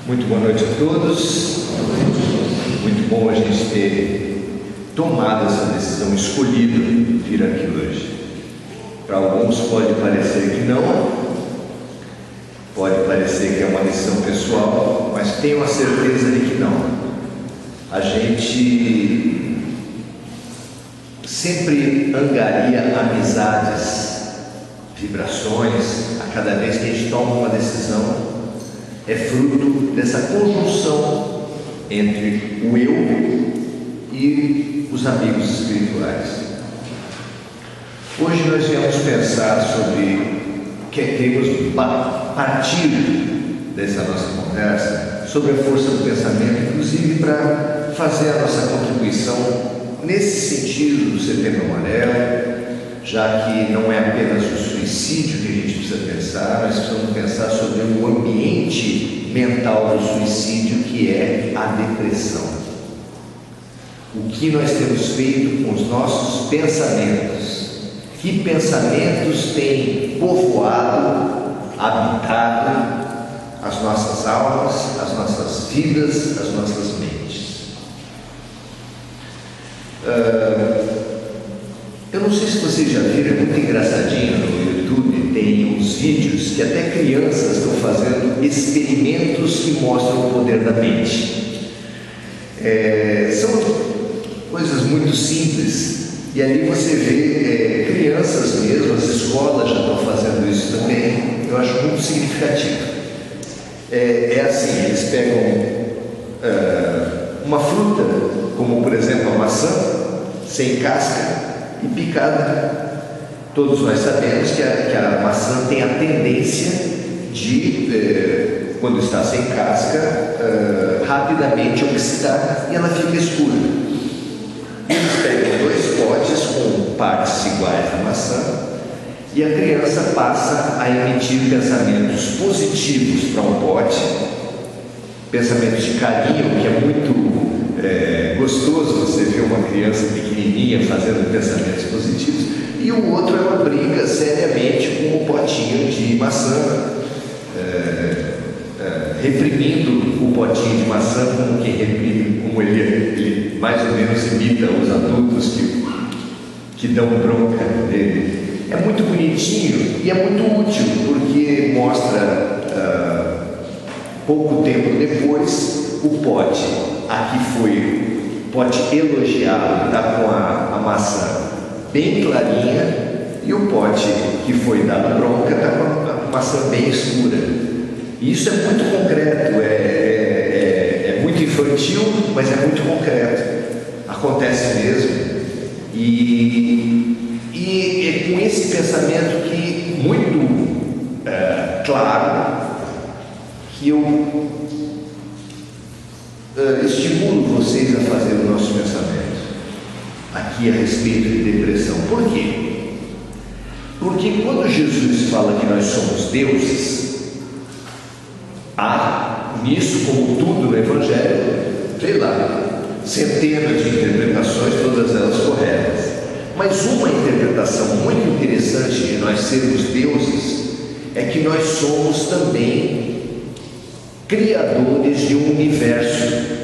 Muito boa noite a todos. Muito bom a gente ter tomado essa decisão, escolhido vir aqui hoje. Para alguns pode parecer que não, pode parecer que é uma decisão pessoal, mas tenho a certeza de que não. A gente sempre angaria amizades, vibrações, a cada vez que a gente toma uma decisão. É fruto dessa conjunção entre o eu e os amigos espirituais. Hoje nós viemos pensar sobre, queremos partir dessa nossa conversa sobre a força do pensamento, inclusive para fazer a nossa contribuição nesse sentido do Setembro Amarelo, já que não é apenas o suicídio que a gente precisa pensar, nós precisamos pensar sobre o ambiente mental do suicídio, que é a depressão. O que nós temos feito com os nossos pensamentos? Que pensamentos têm povoado, habitado as nossas almas, as nossas vidas, as nossas mentes? Eu não sei se vocês já viram, é muito engraçadinho no YouTube, tem uns vídeos que até crianças estão fazendo experimentos que mostram o poder da mente. São coisas muito simples, e ali você vê crianças mesmo, as escolas já estão fazendo isso também. Eu acho muito significativo. É assim, eles pegam uma fruta, como por exemplo a maçã, sem casca e picada. Todos nós sabemos que a maçã tem a tendência de, quando está sem casca, rapidamente oxidar e ela fica escura. Eles pegam dois potes com partes iguais da maçã e a criança passa a emitir pensamentos positivos para um pote, pensamentos de carinho, que é muito gostoso você ver uma criança pequenininha fazendo pensamentos positivos, e o outro ela briga seriamente com o potinho de maçã, reprimindo o potinho de maçã, como quem reprime, como ele mais ou menos imita os adultos que dão bronca nele. É muito bonitinho e é muito útil, porque mostra pouco tempo depois o pote, aqui foi pote elogiado, está com a maçã bem clarinha, e o pote que foi dado bronca está com a maçã bem escura. E isso é muito concreto, é muito infantil, mas é muito concreto, acontece mesmo. E é com esse pensamento que muito claro que eu estimulo vocês a fazer o nosso pensamento aqui a respeito de depressão. Por quê? Porque quando Jesus fala que nós somos deuses, há nisso, como tudo no Evangelho, sei lá, centenas de interpretações, todas elas corretas. Mas uma interpretação muito interessante de nós sermos deuses é que nós somos também criadores de um universo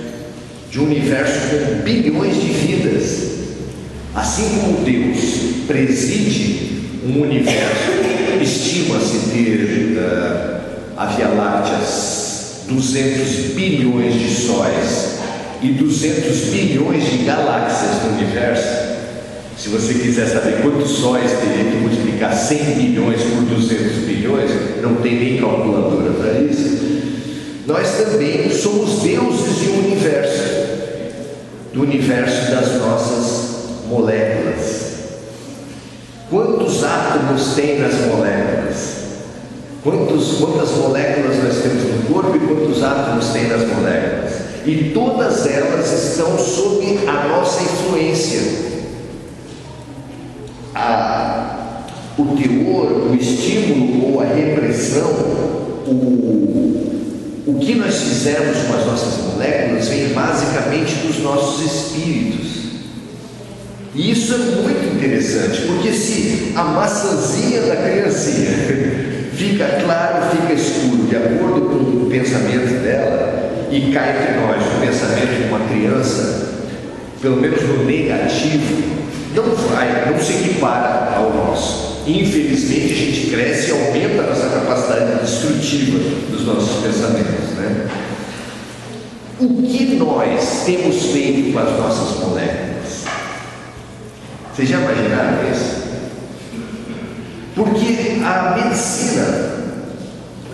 com bilhões de vidas. Assim como Deus preside um universo, estima-se ter a Via Láctea 200 bilhões de sóis e 200 bilhões de galáxias no universo. Se você quiser saber quantos sóis, teria que multiplicar 100 bilhões por 200 bilhões, não tem nem calculadora para isso. Nós também somos deuses de um universo, do universo das nossas moléculas. Quantos átomos tem nas moléculas? Quantas moléculas nós temos no corpo e quantos átomos tem nas moléculas? E todas elas estão sob a nossa influência. O teor, o estímulo ou a repressão, o que nós fizemos com as nossas moléculas vem basicamente dos nossos espíritos. E isso é muito interessante, porque se a maçãzinha da criancinha fica claro, fica escuro, de acordo com o pensamento dela, e cá entre nós o pensamento de uma criança, pelo menos no negativo, não se equipara ao nosso. Infelizmente a gente cresce e aumenta a nossa capacidade destrutiva dos nossos pensamentos, né? O que nós temos feito com as nossas moléculas? Vocês já imaginaram isso? Porque a medicina,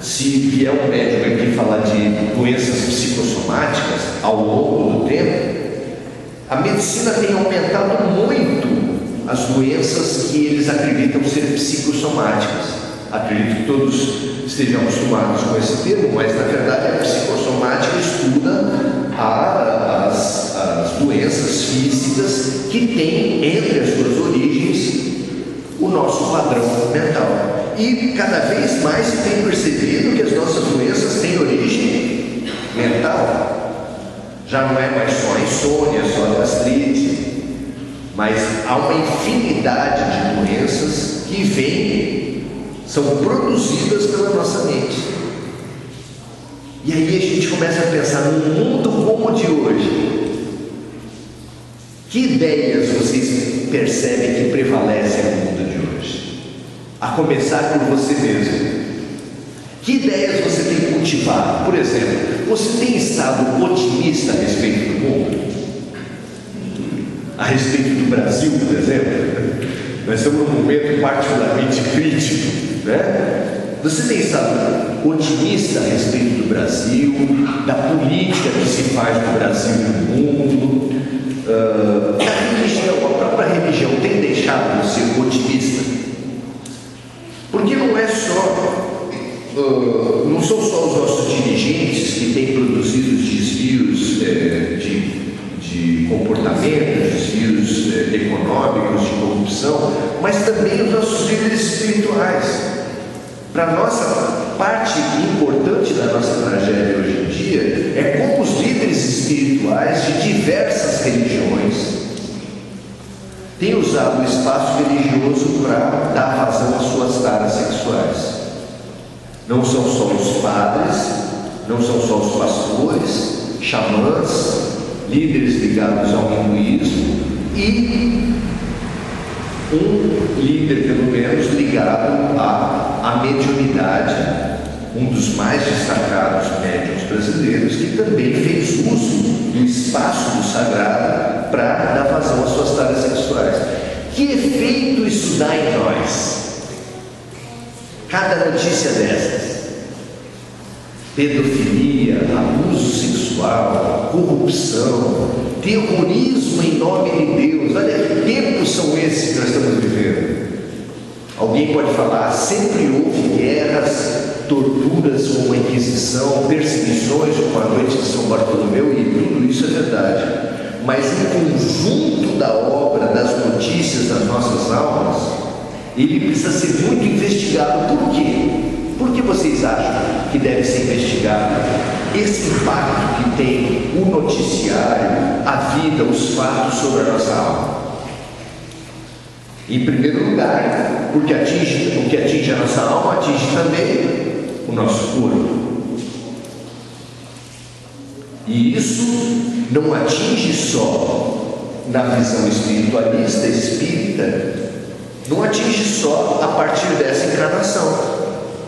se vier um médico aqui falar de doenças psicossomáticas ao longo do tempo, a medicina tem aumentado muito as doenças que eles acreditam ser psicossomáticas. Acredito que todos estejam acostumados com esse termo, mas na verdade a psicossomática estuda as doenças físicas que têm entre as suas origens o nosso padrão mental. E cada vez mais se tem percebido que as nossas doenças têm origem mental. Já não é mais só a insônia, só a gastrite, mas há uma infinidade de doenças que são produzidas pela nossa mente. E aí a gente começa a pensar num mundo como o de hoje. Que ideias vocês percebem que prevalecem no mundo de hoje? A começar por você mesmo. Que ideias você tem cultivado? Por exemplo, você tem estado otimista a respeito do mundo? A respeito do Brasil, por exemplo? Nós estamos num momento particularmente crítico, né? Você tem estado otimista a respeito do Brasil, da política que se faz no Brasil e no mundo, da religião? A própria religião tem deixado você otimista? Porque não são só os nossos dirigentes que têm produzido desvios de comportamento, desvios econômicos, de corrupção, mas também os nossos líderes espirituais. Para nossa parte importante da nossa tragédia hoje em dia é como os líderes espirituais de diversas religiões têm usado o espaço religioso para dar vazão às suas taras sexuais. Não são só os padres, não são só os pastores, xamãs, líderes ligados ao hinduísmo e um líder, pelo menos, ligado à mediunidade, um dos mais destacados médiuns brasileiros, que também fez uso do espaço do sagrado para dar vazão às suas taras sexuais. Que efeito isso dá em nós? Cada notícia dessas: pedofilia, abuso sexual, corrupção, terrorismo em nome de Deus. Olha que tempos são esses que nós estamos vivendo. Alguém pode falar, sempre houve guerras, torturas como a Inquisição, perseguições como a noite de São Bartolomeu, e tudo isso é verdade. Mas o conjunto da obra, das notícias das nossas almas, ele precisa ser muito investigado. Por quê? Por que vocês acham que deve ser investigado esse impacto que tem o noticiário, a vida, os fatos sobre a nossa alma? Em primeiro lugar, porque o que atinge a nossa alma atinge também o nosso corpo. E isso não atinge só na visão espiritualista, espírita, não atinge só a partir dessa encarnação,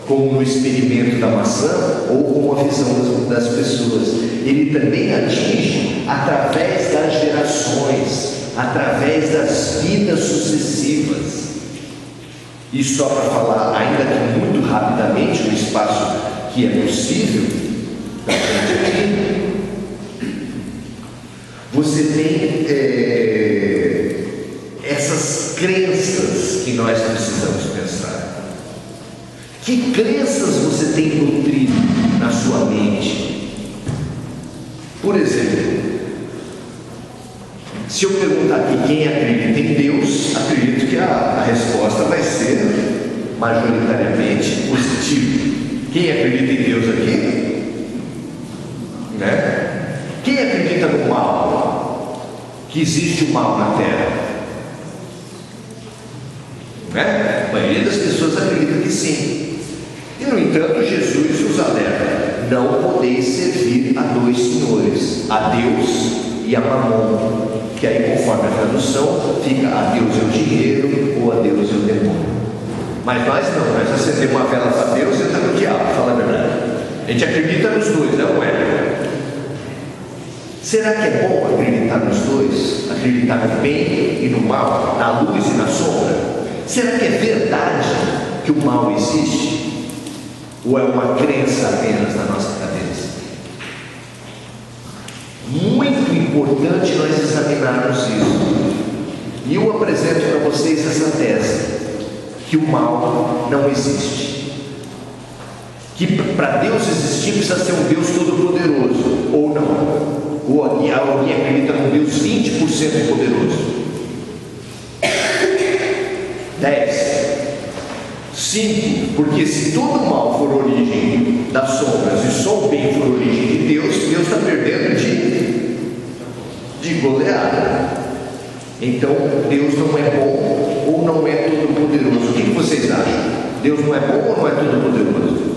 como no experimento da maçã ou como a visão das pessoas. Ele também atinge através das gerações, através das vidas sucessivas. E só para falar, ainda que muito rapidamente, no espaço que é possível, da gente aqui, você tem essas crenças que nós precisamos pensar. Que crenças você tem nutrido na sua mente? Por exemplo, se eu perguntar aqui quem acredita em Deus, acredito que a resposta vai ser majoritariamente positiva. Quem acredita em Deus aqui? Né? Quem acredita no mal? Que existe o mal na Terra? Né? A maioria das pessoas acredita que sim. E no entanto, Jesus nos alerta: não podeis servir a dois senhores, a Deus e a Mamon, que aí conforme a tradução fica a Deus é o dinheiro ou a Deus é o demônio. Mas nós não, nós acendemos uma vela para Deus e está no diabo, fala a verdade. A gente acredita nos dois, não é? Será que é bom acreditar nos dois? Acreditar no bem e no mal, na luz e na sombra? Será que é verdade que o mal existe? Ou é uma crença apenas na nossa cabeça? Muito importante nós examinarmos isso. E eu apresento para vocês essa tese, que o mal não existe. Que para Deus existir precisa ser um Deus todo-poderoso, ou não. Ou alguém acredita num Deus 20% poderoso. 10. 5. Porque se todo o mal for origem das sombras e só o bem for origem de Deus, Deus está perdendo de goleada. Então Deus não é bom ou não é todo poderoso. O que vocês acham? Deus não é bom ou não é todo poderoso?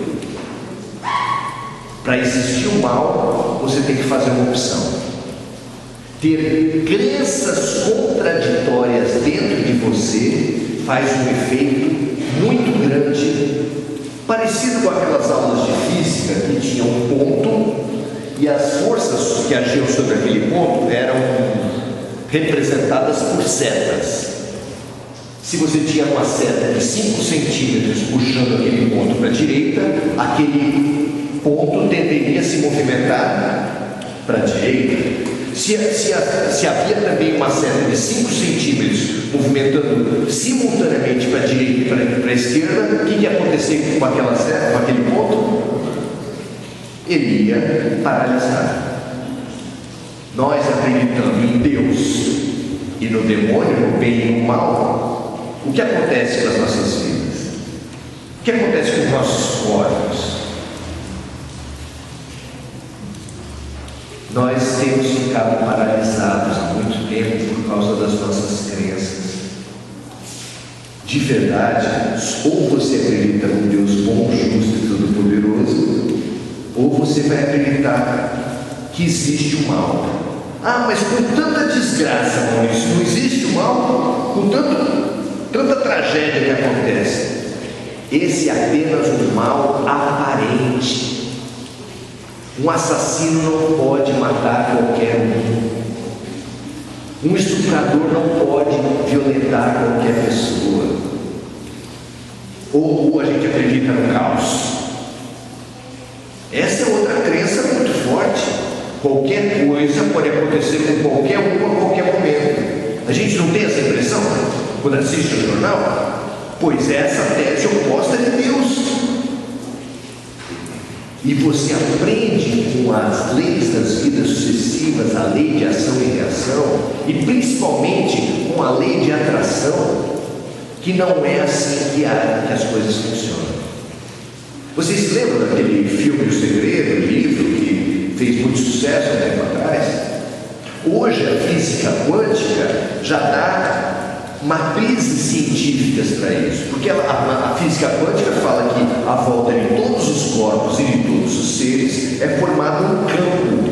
Para existir o mal, você tem que fazer uma opção. Ter crenças contraditórias dentro de você faz um efeito muito grande, parecido com aquelas aulas de física que tinham um ponto e as forças que agiam sobre aquele ponto eram representadas por setas. Se você tinha uma seta de 5 centímetros puxando aquele ponto para a direita, aquele ponto tenderia a se movimentar para a direita. Se havia também uma seta de 5 centímetros movimentando simultaneamente para a direita e para a esquerda, o que ia acontecer com aquela seta, com aquele ponto? Ele ia paralisar. Nós acreditando em Deus e no demônio, no bem e no mal, o que acontece com as nossas vidas? O que acontece com os nossos corpos? Nós temos ficado paralisados há muito tempo por causa das nossas crenças. De verdade, ou você acredita num Deus bom, justo e todo-poderoso, ou você vai acreditar que existe o mal. Ah, mas com tanta desgraça, Maurício, não existe o mal? Com tanta tragédia que acontece. Esse é apenas um mal aparente. Um assassino não pode matar qualquer um. Um estuprador não pode violentar qualquer pessoa. Ou a gente acredita no caos. Essa é outra crença muito forte. Qualquer coisa pode acontecer com qualquer um a qualquer momento. A gente não tem essa impressão quando assiste o jornal? Pois é essa tese oposta de Deus. E você aprende com as leis das vidas sucessivas, a lei de ação e reação, e principalmente com a lei de atração, que não é assim que as coisas funcionam. Vocês se lembram daquele filme O Segredo, livro que fez muito sucesso há um tempo atrás? Hoje a física quântica já dá matrizes científicas para isso, porque a física quântica fala que a volta de todos os corpos e de todos os seres é formado um campo,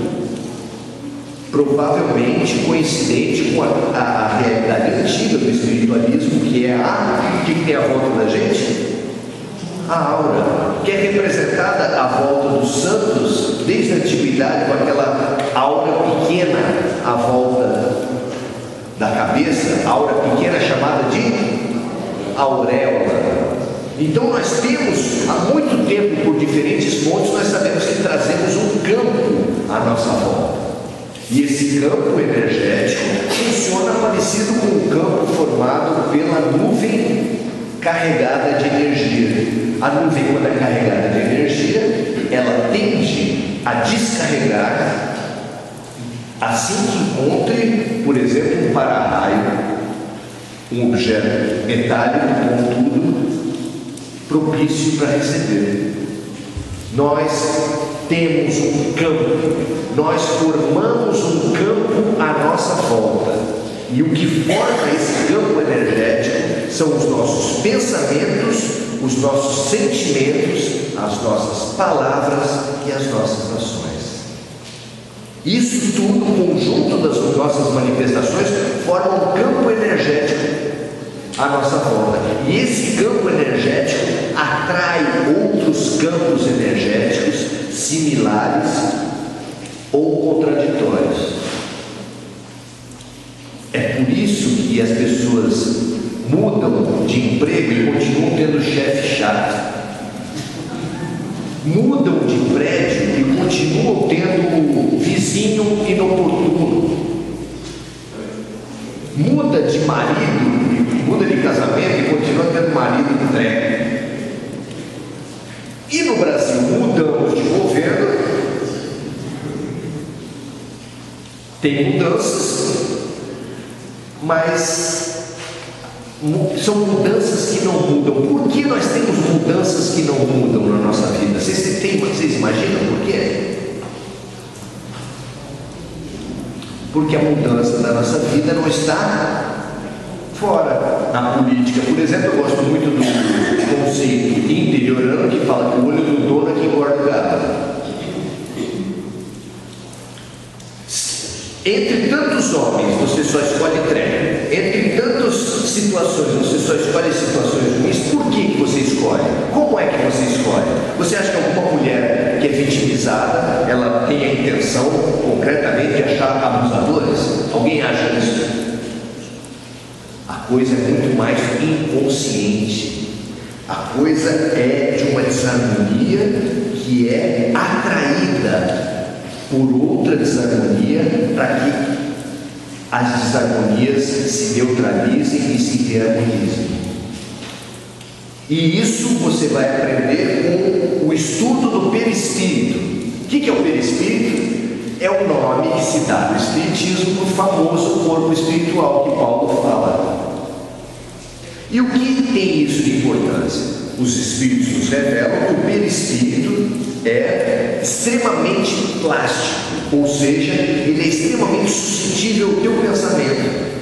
provavelmente coincidente com a realidade antiga do espiritualismo, que é o que tem à volta da gente? A aura, que é representada à volta dos santos desde a antiguidade com aquela aura pequena à volta da cabeça, a aura pequena chamada de auréola. Então nós temos, há muito tempo, por diferentes fontes, nós sabemos que trazemos um campo à nossa volta. E esse campo energético funciona parecido com um campo formado pela nuvem carregada de energia. A nuvem, quando é carregada de energia, ela tende a descarregar assim que encontre, por exemplo, um para-raio, um objeto metálico, contudo, propício para receber. Nós temos um campo, nós formamos um campo à nossa volta, e o que forma esse campo energético são os nossos pensamentos, os nossos sentimentos, as nossas palavras e as nossas ações. Isso tudo, o conjunto das nossas manifestações, forma um campo energético à nossa volta. E esse campo energético atrai outros campos energéticos similares ou contraditórios. É por isso que as pessoas mudam de emprego e continuam tendo chefe chato. Mudam de prédio e continuam tendo vizinho inoportuno. Muda de marido, muda de casamento e continua tendo marido entregue. E no Brasil mudamos de governo, tem mudanças, mas são mudanças que não mudam. Por que nós temos mudanças que não mudam na nossa vida? Vocês imaginam por quê? Porque a mudança da nossa vida não está fora. Na política, por exemplo, eu gosto muito do conceito interiorano que fala que o olho do dono é que engorda o gado. Entre tantos homens, você só escolhe trem. Entre tantas situações, você só escolhe situações ruins. Por que você escolhe? Como é que você escolhe? Você acha que alguma mulher que é vitimizada, ela tem a intenção, concretamente, de achar abusadores? Alguém acha isso? A coisa é muito mais inconsciente. A coisa é de uma desarmonia que é atraída por outra desarmonia, para que as desarmonias se neutralizem e se reharmonizem. E isso você vai aprender com o estudo do perispírito. O que é o perispírito? É o nome que se dá no espiritismo do famoso corpo espiritual que Paulo fala. E o que tem isso de importância? Os espíritos nos revelam que o perispírito é extremamente plástico, ou seja, ele é extremamente suscetível ao teu pensamento.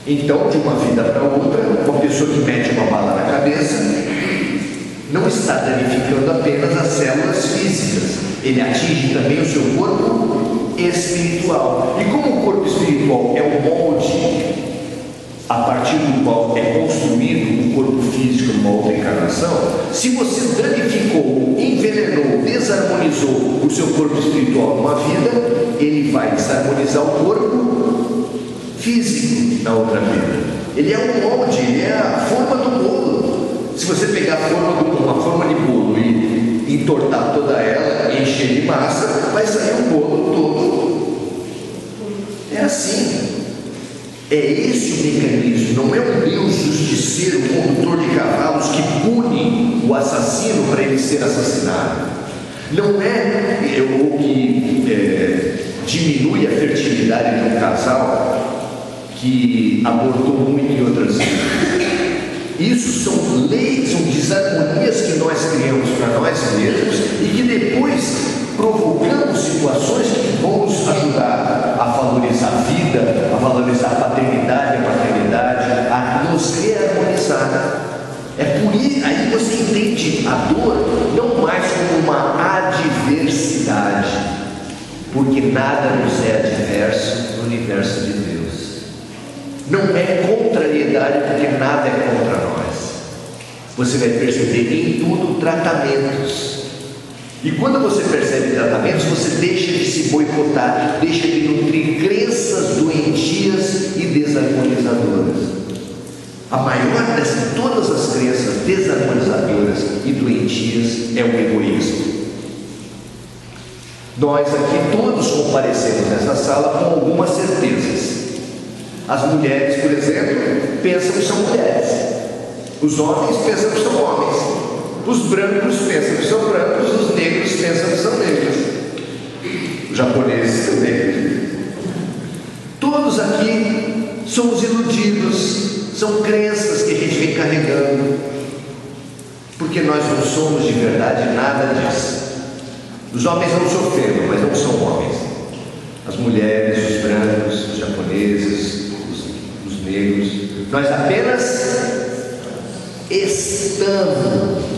Então, de uma vida para outra, uma pessoa que mete uma bala na cabeça não está danificando apenas as células físicas, ele atinge também o seu corpo espiritual. E como o corpo espiritual é o molde a partir do qual é construído o corpo físico numa outra encarnação, se você danificou, envenenou, desarmonizou o seu corpo espiritual numa vida, ele vai desarmonizar o corpo físico na outra vida. Ele é um molde, ele é a forma do bolo. Se você pegar uma forma de bolo e entortar toda ela, encher de massa, vai sair um bolo todo. É assim. É esse o mecanismo. Não é um Deus justiceiro, condutor de cavalos que pune o assassino para ele ser assassinado. Não é o que diminui a fertilidade de um casal que abortou muito em outras vidas. Isso são leis, são desarmonias que nós criamos para nós mesmos e que depois provocamos situações que vão nos ajudar a valorizar a vida, a valorizar a paternidade, a maternidade, a nos reharmonizar. É por isso, aí você entende a dor não mais como uma adversidade, porque nada nos é adverso no universo de Deus. Não é contrariedade, porque nada é contra nós. Você vai perceber em tudo tratamentos. E quando você percebe tratamentos, você deixa de se boicotar, deixa de nutrir crenças doentias e desarmonizadoras. A maior de todas as crenças desarmonizadoras e doentias é o egoísmo. Nós aqui todos comparecemos nessa sala com algumas certezas. As mulheres, por exemplo, pensam que são mulheres. Os homens pensam que são homens. Os brancos pensam que são brancos, os negros pensam que são negros, os japoneses também. Todos aqui somos iludidos, são crenças que a gente vem carregando, porque nós não somos de verdade nada disso. Os homens não se ofendem, mas não são homens. As mulheres, os brancos, os japoneses, os negros, nós apenas Estamos.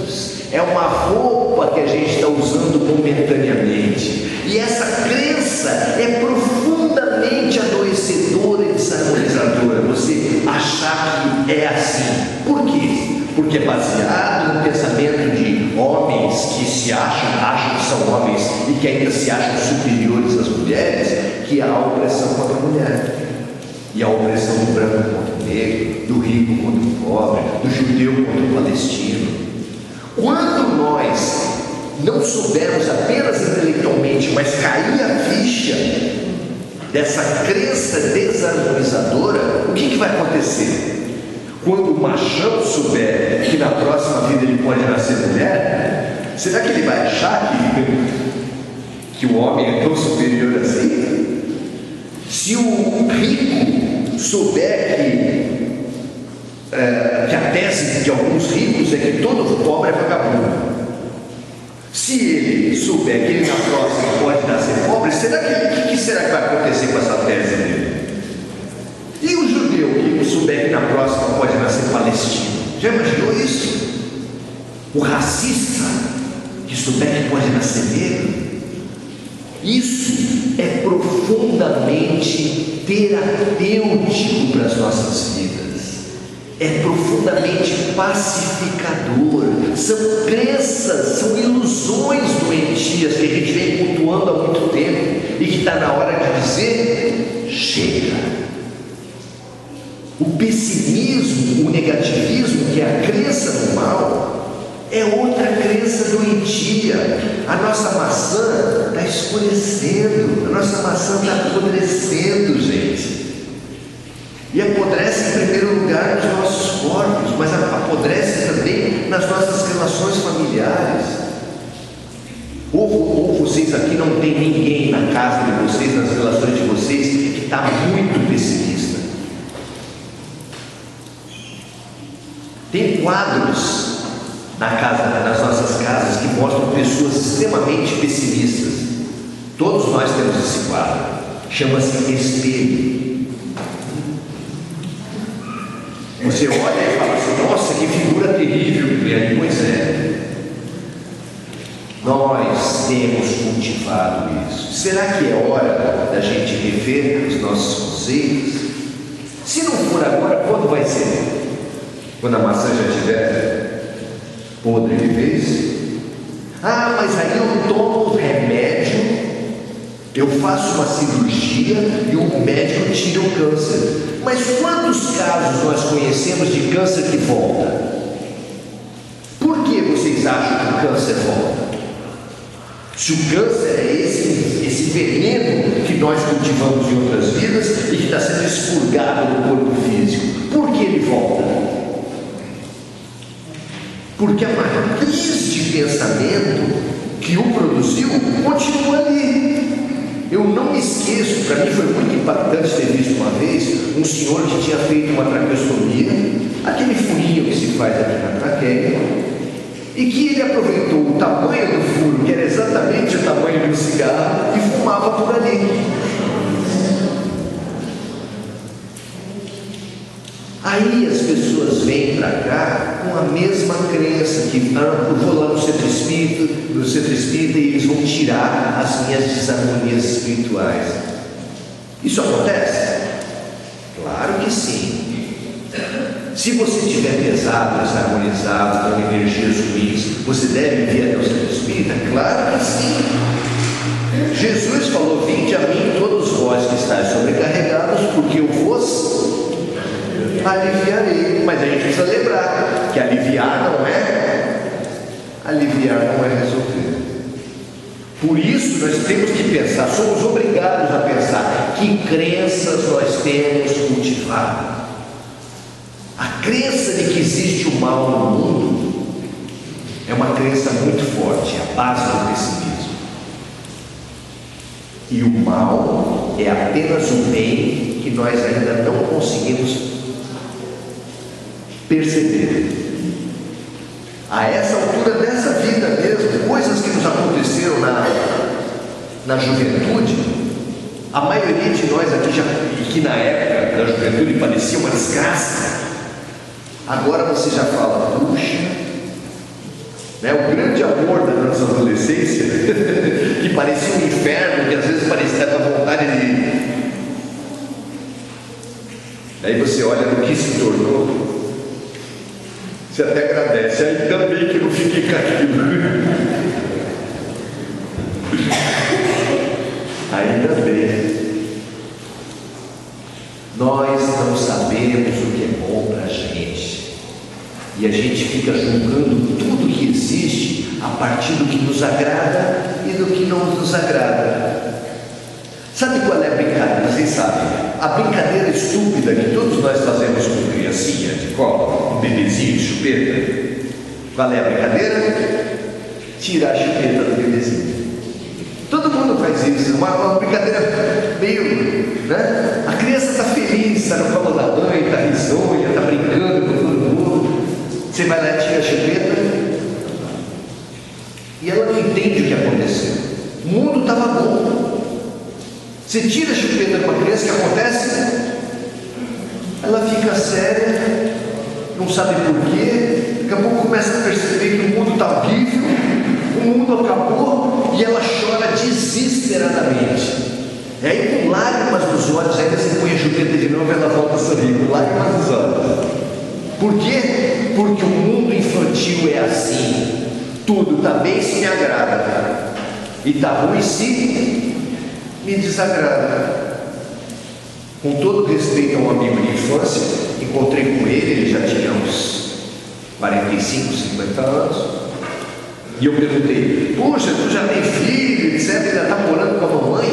É uma roupa que a gente está usando momentaneamente. E essa crença é profundamente adoecedora e desarmonizadora. Você achar que é assim. Por quê? Porque é baseado no pensamento de homens que se acham que são homens e que ainda se acham superiores às mulheres, que há a opressão contra a mulher. E a opressão do branco contra o negro, do rico contra o pobre, do judeu contra o palestino. Quando nós não soubermos apenas intelectualmente, mas cair a ficha dessa crença desarmonizadora, o que vai acontecer? Quando o machão souber que na próxima vida ele pode nascer mulher, será que ele vai achar que o homem é tão superior assim? Se o rico souber que a tese de alguns ricos é que todo pobre é vagabundo, se ele souber que ele na próxima pode nascer pobre, o que será que vai acontecer com essa tese dele? E o judeu que souber que na próxima pode nascer palestino? Já imaginou isso? O racista que souber que pode nascer negro? Isso é profundamente terapêutico para as nossas vidas. É profundamente pacificador. São crenças, são ilusões doentias que a gente vem cultuando há muito tempo e que está na hora de dizer: chega. O pessimismo, o negativismo, que é a crença no mal, é outra crença doentia. A nossa maçã está escurecendo, a nossa maçã está apodrecendo, gente. E apodrece em primeiro lugar nos nossos corpos, mas apodrece também nas nossas relações familiares. Ou vocês aqui não tem ninguém na casa de vocês, nas relações de vocês, que está muito pessimista. Tem quadros nas nossas casas que mostram pessoas extremamente pessimistas. Todos nós temos esse quadro. Chama-se espelho. Você olha e fala assim: nossa, que figura terrível que tem ali. Pois é. Nós temos cultivado isso. Será que é hora da gente rever os nossos conceitos? Se não for agora, quando vai ser? Quando a maçã já estiver podre de vez? Ah, mas aí eu tomo remédio, eu faço uma cirurgia e o médico tira o câncer. Mas quantos casos nós conhecemos de câncer que volta? Por que vocês acham que o câncer volta? Se o câncer é esse veneno que nós cultivamos em outras vidas e que está sendo expurgado no corpo físico, por que ele volta? Porque a matriz de pensamento que o produziu continua ali. Eu não me esqueço, para mim foi muito impactante ter visto uma vez um senhor que tinha feito uma traqueostomia, aquele furinho que se faz aqui na traqueia, e que ele aproveitou o tamanho do furo, que era exatamente o tamanho do cigarro, e fumava por ali. Aí as pessoas vêm para cá com a mesma crença, que eu vou lá no centro espírita e eles vão tirar as minhas desarmonias espirituais. Isso acontece? Claro que sim. Se você estiver pesado, desarmonizado, com energias ruins, você deve vir até o centro espírita? Claro que sim. Jesus falou: vinde a mim todos vós que estáis sobrecarregados, porque eu vos aliviarei. Mas a gente precisa lembrar que aliviar não é resolver. Por isso nós temos que pensar, somos obrigados a pensar que crenças nós temos cultivado. A crença de que existe o mal no mundo é uma crença muito forte, é a base do pessimismo. E o mal é apenas o bem que nós ainda não conseguimos perceber. A essa altura dessa vida mesmo, coisas que nos aconteceram na juventude, a maioria de nós aqui que na época da juventude parecia uma desgraça, Agora você já fala, puxa, né? O grande amor da nossa adolescência, que parecia um inferno, que às vezes parecia da vontade de... Aí você olha no que se tornou, você até agradece, ainda bem que eu não fiquei com aquilo. Ainda bem. Nós não sabemos o que é bom para a gente, e a gente fica julgando tudo que existe a partir do que nos agrada e do que não nos agrada. Sabe qual é a brincadeira? Vocês sabem, a brincadeira estúpida que todos nós fazemos com criancinha de colo, um bebezinho de chupeta. Qual é a brincadeira? Tirar a chupeta do bebezinho. Todo mundo faz isso, uma brincadeira meio, né? A criança está feliz, está no colo da mãe, está risonha, está brincando com todo mundo. Você vai lá e tira a chupeta e ela não entende o que aconteceu. O mundo estava bom. Você tira a chupeta de uma criança, o que acontece? Ela fica séria, não sabe porquê, daqui a pouco começa a perceber que o mundo está horrível, o mundo acabou, e ela chora desesperadamente. E aí, com lágrimas nos olhos, ainda você põe a chupeta de novo e ela volta a sorrir, com lágrimas nos olhos. Por quê? Porque o mundo infantil é assim: tudo está bem se me agrada, e está ruim se me desagrada. Com todo respeito a um amigo de infância, encontrei com ele já tinha uns 45, 50 anos, e eu perguntei: puxa, tu já tem filho, etc, ainda está morando com a mamãe?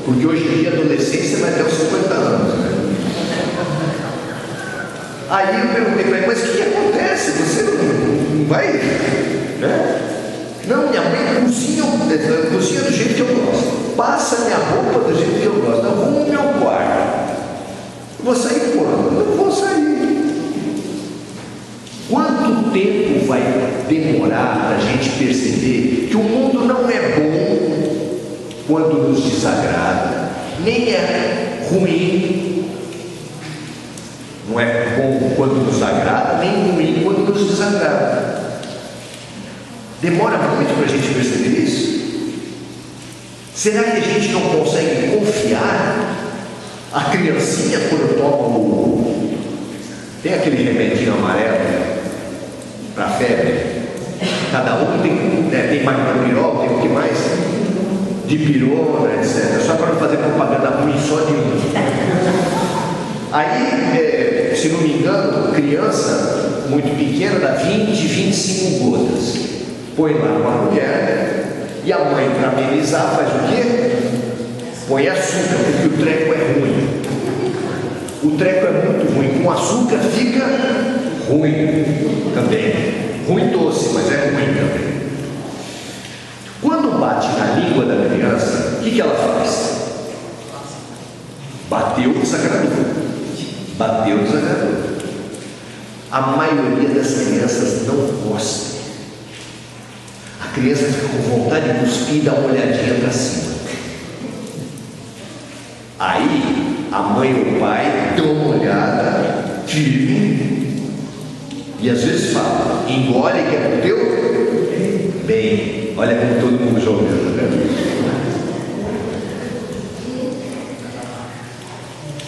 Porque hoje em dia a adolescência vai até os 50 anos, né? Aí eu perguntei para ele: mas o que acontece? Você não vai, né? Não, minha mãe cozinha do jeito que eu gosto, passa minha roupa do jeito que eu gosto. Eu vou no meu quarto. Vou sair quando? Eu vou sair. Quanto tempo vai demorar para a gente perceber que o mundo não é bom quando nos desagrada, nem é ruim? Não é bom quando nos agrada, nem ruim quando nos desagrada. Demora muito para a gente perceber isso? Será que a gente não consegue confiar? A criancinha, quando toma tem aquele remedinho amarelo para febre, cada um tem, né, tem magnopirol, tem o que mais? Dipirona, etc. Só para não fazer propaganda ruim só de um. Aí, se não me engano, criança muito pequena dá 20, 25 gotas. Põe lá uma mulher, e a mãe, para amenizar, faz o quê? Põe açúcar, porque o treco é ruim. O treco é muito ruim. Com açúcar fica ruim também. Ruim doce, mas é ruim também. Quando bate na língua da criança, o que ela faz? Bateu, desagradou. Bateu, desagradou. A maioria das crianças não gosta. A criança fica com vontade de cuspir e dar uma olhadinha para cima. Aí a mãe ou o pai dão uma olhada firme e às vezes fala: engole que é pro teu bem. Olha como todo mundo já ouviu, né?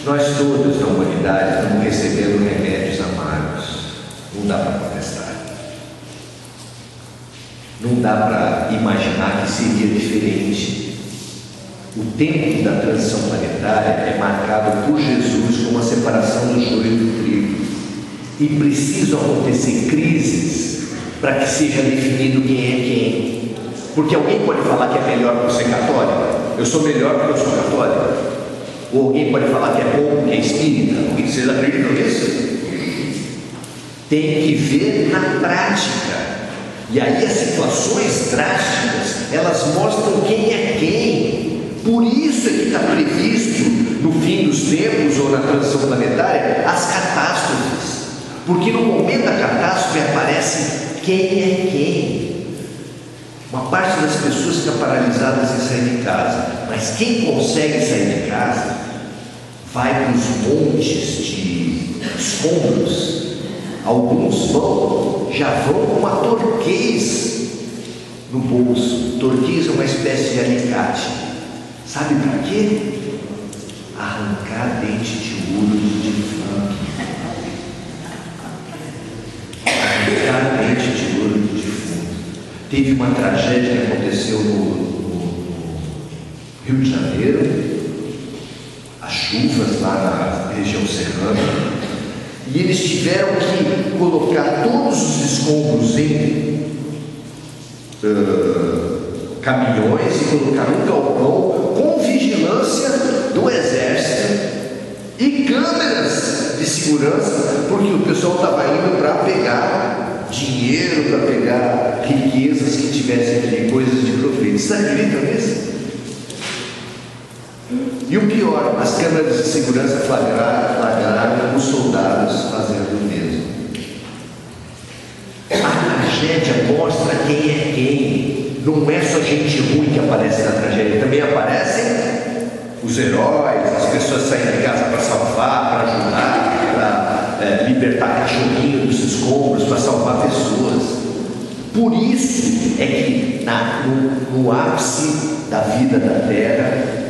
Nós todos na humanidade estamos recebendo remédios amargos. Não dá para contestar. Não dá para imaginar que seria diferente. O tempo da transição planetária é marcado por Jesus como a separação do joio do trigo. E precisam acontecer crises para que seja definido quem é quem. Porque alguém pode falar que é melhor por ser católico. Eu sou melhor porque eu sou católico. Ou alguém pode falar que é bom porque é espírita. Vocês acreditam nisso? Tem que ver na prática. E aí as situações drásticas, elas mostram quem é quem. Por isso é que está previsto no fim dos tempos ou na transição planetária as catástrofes. Porque no momento da catástrofe aparece quem é quem. Uma parte das pessoas fica paralisadas em sair de casa, mas quem consegue sair de casa vai para os montes de escombros Alguns já vão com uma torquês no bolso. Torquês é uma espécie de alicate. Sabe para quê? Arrancar dente de ouro de defunto. Arrancar dente de ouro de defunto. Teve uma tragédia que aconteceu no Rio de Janeiro, as chuvas lá na região serrana, e eles tiveram que colocar todos os escombros em caminhões e colocar um galpão com vigilância do exército e câmeras de segurança, porque o pessoal estava indo para pegar dinheiro, para pegar riquezas que tivessem ali, coisas de proveito. Você acredita nisso? E o pior, as câmeras de segurança flagraram os soldados fazendo o mesmo. A tragédia mostra quem é quem. Não é só gente ruim que aparece na tragédia, também aparecem os heróis, as pessoas saindo de casa para salvar, para ajudar, para libertar cachorrinho dos escombros, para salvar pessoas. Por isso é que no ápice da vida da Terra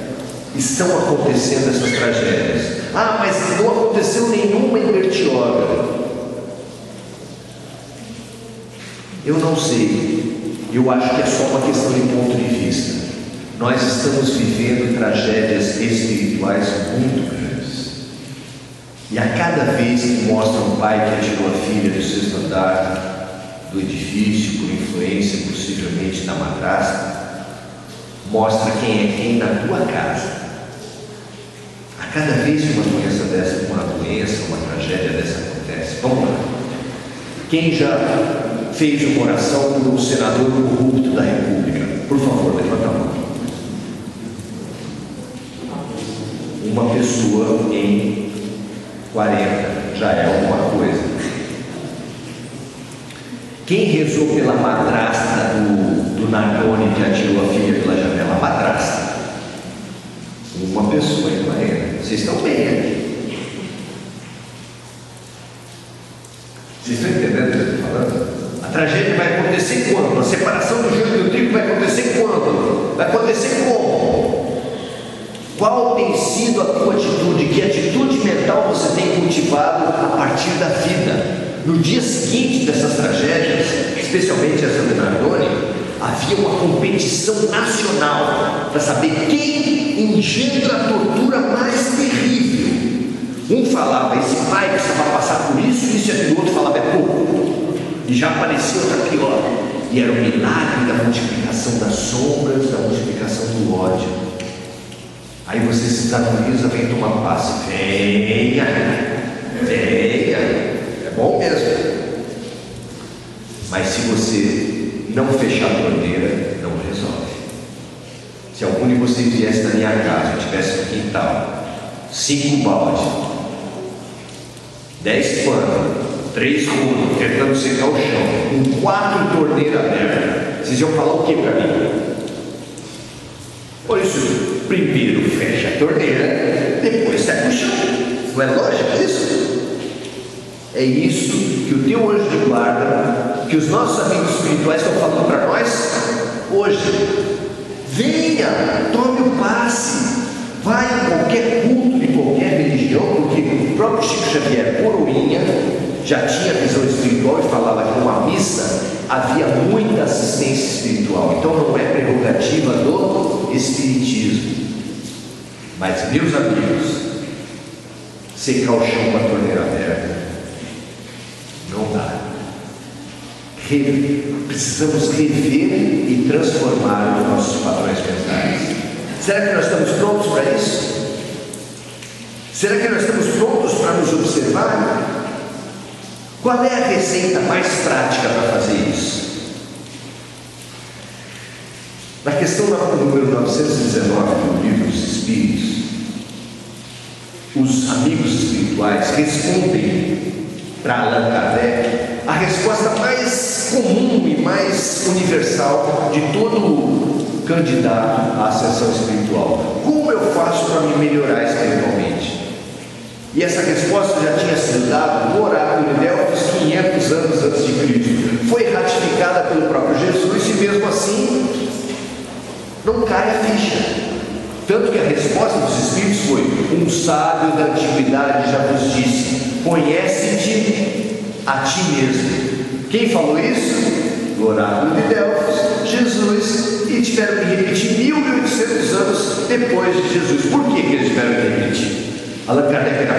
estão acontecendo essas tragédias. Ah, mas não aconteceu nenhuma em Bertioga. Eu não sei. Eu acho que é só uma questão de ponto de vista. Nós estamos vivendo tragédias espirituais muito grandes. E a cada vez que mostra um pai que atirou a filha do 6º andar do edifício, por influência possivelmente da madrasta, mostra quem é quem na tua casa. A cada vez que uma doença dessa, uma tragédia dessa acontece, vamos lá. Quem já fez uma oração por um senador corrupto da República? Por favor, levanta a mão. Uma pessoa em 40 já é alguma coisa. Quem rezou pela madrasta do Nardoni que atirou a filha pela janela? A madrasta. Uma pessoa em 40. Vocês estão bem aqui. Vocês estão entendendo o que eu estou falando? A tragédia vai acontecer quando? A separação do joio e do trigo vai acontecer quando? Vai acontecer como? Qual tem sido a tua atitude? Que atitude mental você tem cultivado a partir da vida? No dia seguinte dessas tragédias, especialmente essa de Nardoni, havia uma competição nacional para saber quem engendra a tortura mais terrível. Um falava, esse pai precisava passar por isso, e o outro falava, é pouco. E já aparecia outra pior. E era o milagre da multiplicação das sombras, da multiplicação do ódio. Aí você se desatualiza, vem tomar passe. Venha, é bom mesmo. Mas se você não fechar a torneira, não resolve. Se algum de vocês viesse na minha casa, eu tivesse no quintal, 5 baldes, 10 panos, 3 rolos, tentando secar o chão, com 4 torneiras abertas, vocês iam falar o que para mim? Por isso, primeiro fecha a torneira, depois seca o chão. Não é lógico isso? É isso que o teu anjo de guarda, que os nossos amigos espirituais estão falando para nós hoje. Venha, tome o passe, vai em qualquer culto de qualquer religião, porque o próprio Chico Xavier, coroinha, já tinha visão espiritual e falava que numa missa havia muita assistência espiritual. Então não é prerrogativa do espiritismo. Mas, meus amigos, secar o chão com a torneira aberta não dá. Precisamos rever e transformar os nossos padrões mentais. Será que nós estamos prontos para isso? Será que nós estamos prontos para nos observar? Qual é a receita mais prática para fazer isso? Na questão número 919 do Livro dos Espíritos, os amigos espirituais respondem para Allan Kardec a resposta mais comum e mais universal de todo candidato à ascensão espiritual. Como eu faço para me melhorar espiritualmente? E essa resposta já tinha sido dada no oráculo de Delfos 500 anos antes de Cristo. Foi ratificada pelo próprio Jesus e mesmo assim não cai a ficha. Tanto que a resposta dos Espíritos foi: um sábio da antiguidade já vos disse, conhece-te a ti mesmo. Quem falou isso? No oráculo de Delfos, Jesus, e tiveram que repetir 1800 anos depois de Jesus. Por que eles tiveram que repetir? Allan Kardec era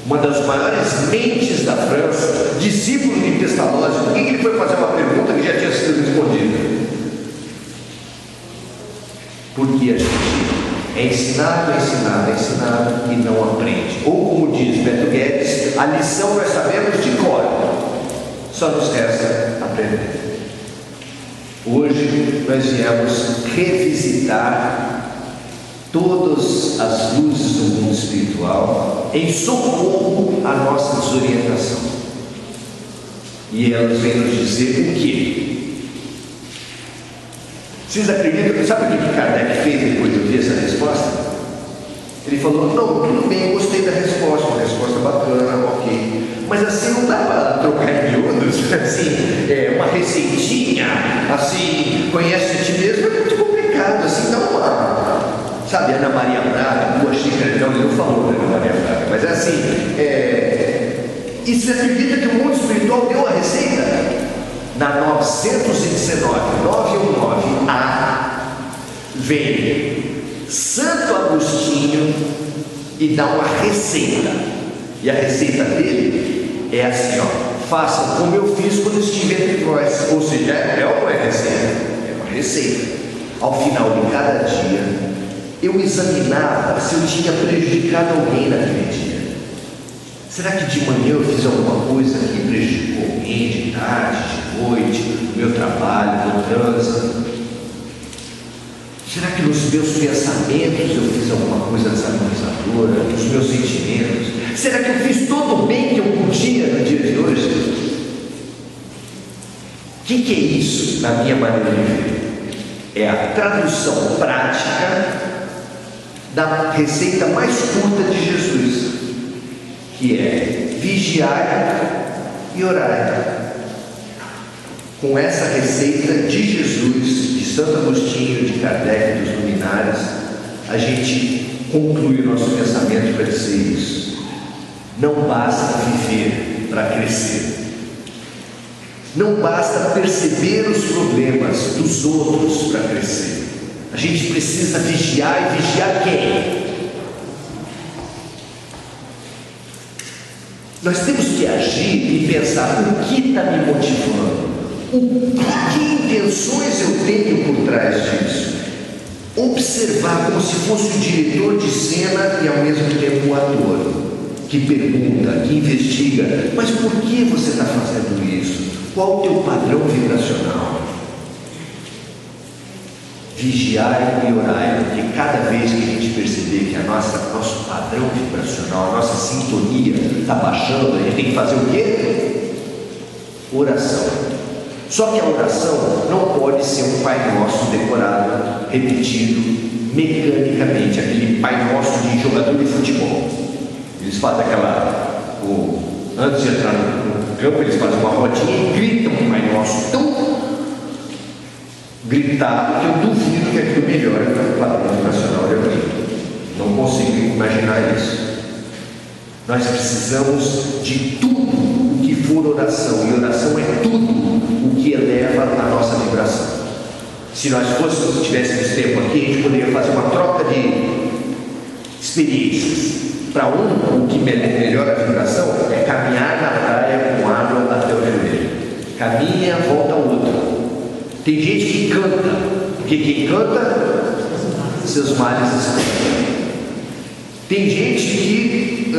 uma das maiores mentes da França, discípulo de Pestalozzi. Por que ele foi fazer uma pergunta que já tinha sido respondida? Porque a gente é ensinado e não aprende. Ou como diz Beto Guedes, a lição nós sabemos de cor, só nos resta aprender. Hoje nós viemos revisitar todas as luzes do mundo espiritual em socorro à nossa desorientação. E elas vêm nos dizer o quê? Vocês acreditam? Sabe o que Kardec fez depois de ouvir essa resposta? Ele falou: não, tudo bem, gostei da resposta, uma resposta bacana, ok. Mas assim não dá para trocar em miúdos, assim, uma receitinha, assim, conhece a ti mesmo, é muito complicado, assim, dá uma, sabe, Ana Maria Braga, 2 xícaras, não, ele não falou da Ana Maria Braga, mas é assim, e você acredita que o mundo espiritual deu a receita? Na 919, 919A, vem Santo Agostinho e dá uma receita. E a receita dele é assim, ó: faça como eu fiz quando estive entre nós. Ou seja, ou não é receita? É uma receita. Ao final de cada dia, eu examinava se eu tinha prejudicado alguém naquele dia. Será que de manhã eu fiz alguma coisa que prejudicou alguém, de tarde, de noite, no meu trabalho, no trânsito? Será que nos meus pensamentos eu fiz alguma coisa desarmonizadora, nos meus sentimentos? Será que eu fiz todo o bem que eu podia no dia de hoje? O que é isso na minha maneira de ver? É a tradução prática da receita mais curta de Jesus, que é vigiar e orar. Com essa receita de Jesus, de Santo Agostinho, de Kardec, dos luminares, a gente conclui o nosso pensamento para dizer isso: não basta viver para crescer, não basta perceber os problemas dos outros para crescer. A gente precisa vigiar, e vigiar quem? Nós temos que agir e pensar: o que está me motivando? Que intenções eu tenho por trás disso? Observar como se fosse o diretor de cena e ao mesmo tempo o ator, que pergunta, que investiga: mas por que você está fazendo isso? Qual o teu padrão vibracional? Vigiar e orar, porque cada vez que a gente perceber que nosso padrão vibracional, a nossa sintonia está baixando, a gente tem que fazer o quê? Oração. Só que a oração não pode ser um Pai Nosso decorado, repetido mecanicamente, aquele Pai Nosso de jogador de futebol. Eles fazem antes de entrar no campo, eles fazem uma rodinha e gritam o Pai Nosso tão gritado que eu duvido que aquilo melhore o padrão vibracional de alguém. Não consigo imaginar isso. Nós precisamos de tudo o que for oração, e oração é tudo o que eleva a nossa vibração. Se nós tivéssemos tempo aqui, a gente poderia fazer uma troca de experiências. Para o que melhora a vibração é caminhar na praia com água até o joelho. Caminha, volta ao outro. Tem gente que canta, porque quem canta, seus males escutam. Tem gente que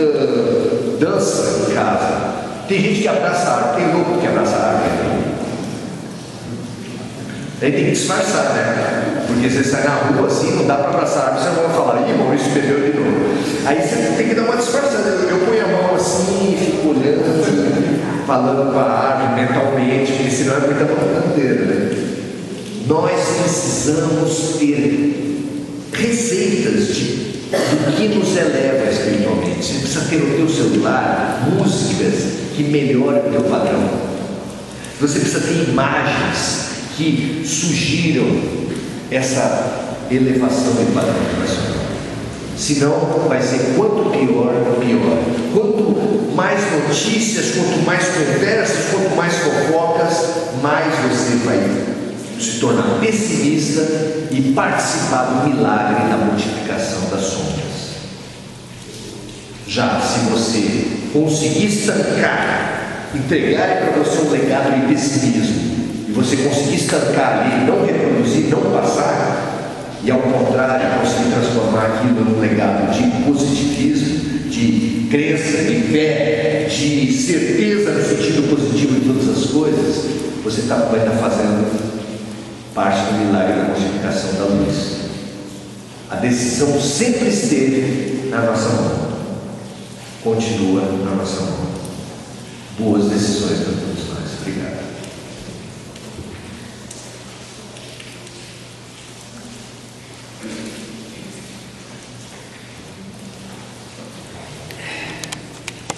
dança em casa. Tem gente que abraça a árvore. Tem louco que abraça a árvore. Aí tem que disfarçar, né? Porque você sai na rua assim, não dá para abraçar a árvore, você não vai falar: ih, Maurício bebeu de novo. Aí você tem que dar uma disfarçada. Eu ponho a mão assim, fico olhando, falando com a árvore mentalmente, porque senão é muita bandeira, né? Nós precisamos ter receitas de do que nos eleva espiritualmente. Você precisa ter no teu celular músicas que melhoram o teu padrão. Você precisa ter imagens que sugiram essa elevação de padrão vibracional. Senão vai ser quanto pior, pior. Quanto mais notícias, quanto mais conversas, quanto mais fofocas, mais você vai se tornar pessimista e participar do milagre da multiplicação das sombras. Já se você conseguir estancar, entregar para você um legado de pessimismo, e você conseguir estancar ali, não reproduzir, não passar, e ao contrário, conseguir transformar aquilo num legado de positivismo, de crença, de fé, de certeza no sentido positivo de todas as coisas, você vai estar fazendo parte do milagre da multiplicação da luz. A decisão sempre esteve na nossa mão, continua na nossa mão. Boas decisões para todos nós. Obrigado.